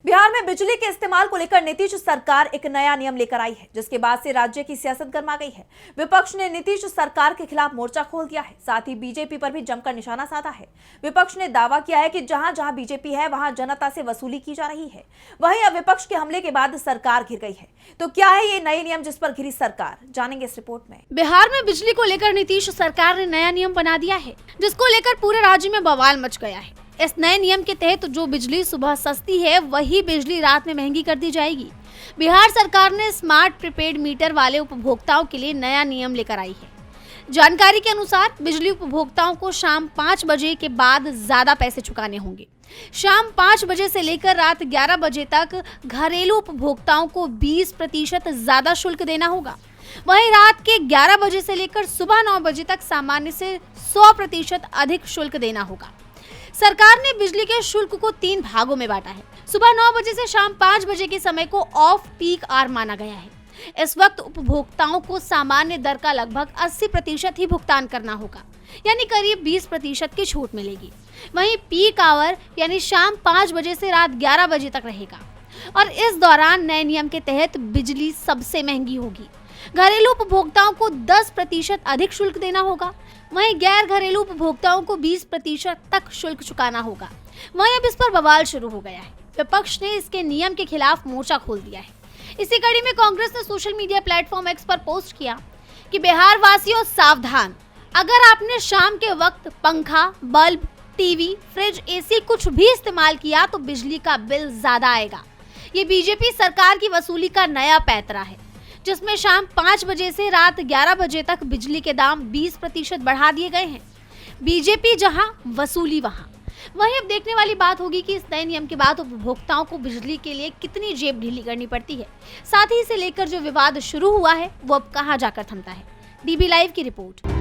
बिहार में बिजली के इस्तेमाल को लेकर नीतीश सरकार एक नया नियम लेकर आई है, जिसके बाद से राज्य की सियासत गर्मा गई है। विपक्ष ने नीतीश सरकार के खिलाफ मोर्चा खोल दिया है, साथ ही बीजेपी पर भी जमकर निशाना साधा है। विपक्ष ने दावा किया है कि जहां जहां बीजेपी है वहां जनता से वसूली की जा रही है। वहीं अब विपक्ष के हमले के बाद सरकार घिर गई है। तो क्या है ये नए नियम जिस पर घिरी सरकार, जानेंगे इस रिपोर्ट में। बिहार में बिजली को लेकर नीतीश सरकार ने नया नियम बना दिया है, जिसको लेकर पूरे राज्य में बवाल मच गया है। इस नए नियम के तहत जो बिजली सुबह सस्ती है वही बिजली रात में महंगी कर दी जाएगी। बिहार सरकार ने स्मार्ट प्रीपेड मीटर वाले उपभोक्ताओं के लिए नया नियम लेकर आई है। जानकारी के अनुसार बिजली उपभोक्ताओं को शाम 5 बजे के बाद ज्यादा पैसे चुकाने होंगे। शाम 5 बजे से लेकर रात 11 बजे तक घरेलू उपभोक्ताओं को 20% ज्यादा शुल्क देना होगा। वहीं रात के 11 बजे से लेकर सुबह 9 बजे तक सामान्य से 100% अधिक शुल्क देना होगा। सरकार ने बिजली के शुल्क को 3 भागों में बांटा है। सुबह 9 बजे से शाम 5 बजे के समय को ऑफ पीक आवर माना गया है। इस वक्त उपभोक्ताओं को सामान्य दर का लगभग 80% ही भुगतान करना होगा, यानी करीब 20% की छूट मिलेगी। वहीं पीक आवर यानी शाम 5 बजे से रात 11 बजे तक रहेगा और इस दौरान नए नियम के तहत बिजली सबसे महंगी होगी। घरेलू उपभोक्ताओं को 10% अधिक शुल्क देना होगा। वहीं गैर घरेलू उपभोक्ताओं को 20% तक शुल्क चुकाना होगा। वहीं अब इस पर बवाल शुरू हो गया है। विपक्ष ने इसके नियम के खिलाफ मोर्चा खोल दिया है। इसी कड़ी में कांग्रेस ने सोशल मीडिया प्लेटफॉर्म एक्स पर पोस्ट किया कि बिहार वासियों सावधान, अगर आपने शाम के वक्त पंखा, बल्ब, टीवी, फ्रिज, एसी कुछ भी इस्तेमाल किया तो बिजली का बिल ज्यादा आएगा। ये बीजेपी सरकार की वसूली का नया पैंतरा है, जिसमें शाम 5 बजे से रात 11 बजे तक बिजली के दाम 20% बढ़ा दिए गए हैं। बीजेपी जहां, वसूली वहां। वहीं अब देखने वाली बात होगी कि इस नए नियम के बाद उपभोक्ताओं को बिजली के लिए कितनी जेब ढीली करनी पड़ती है। साथ ही इसे लेकर जो विवाद शुरू हुआ है वो अब कहां जाकर थमता है। डीबी लाइव की रिपोर्ट।